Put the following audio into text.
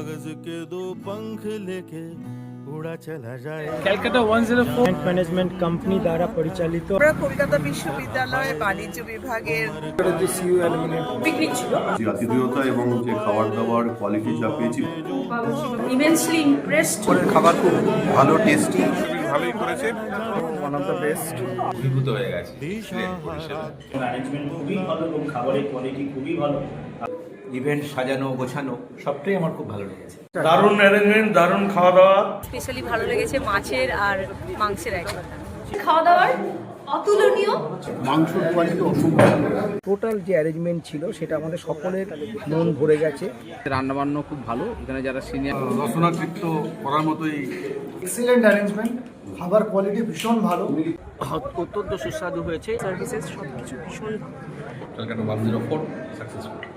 कागज के दो पंख लेके उड़ा चला जाए। ক্যালকাটা 104 ম্যানেজমেন্ট কোম্পানি দ্বারা পরিচালিত আমরা কলকাতা বিশ্ববিদ্যালয়ে বাণিজ্য বিভাগের পিকনিক ছিল। যে আতিথেয়তা এবং যে খাবার দাবার কোয়ালিটি যা পেয়েছি, ইমেন্সলি ইমপ্রেসড। খাবার খুব ভালো, টেস্টি, ভালোই করেছে। One of the best. অভিভূত হয়ে গেছে। ম্যানেজমেন্ট খুবই ভালো এবং খাবারের কোয়ালিটি খুবই ভালো। ইভেন্ট সাজানো গোছানো সবটাই আমার খুব ভালো লেগেছে। দারুণ ম্যানেজমেন্ট, দারুণ খাওয়া দাওয়া। স্পেশালি ভালো লেগেছে মাছের আর মাংসের আইটেমটা। খাওয়া দাওয়ার অতুলনীয়। মাংসের কোয়ালিটি অসম্ভব। টোটাল যে অ্যারেঞ্জমেন্ট ছিল সেটা আমাদের সকলের মন ভরে গেছে। রান্নাবান্না খুব ভালো, এখানে যারা সিনিয়র রসনাতৃপ্ত করার মতোই এক্সিলেন্ট অ্যারেঞ্জমেন্ট, খাবার কোয়ালিটি ভীষণ ভালো, অত্যন্ত সুস্বাদু হয়েছে। সার্ভিসেস সবকিছু ভীষণ ভালো। ক্যালকাটা 104 সাকসেসফুল।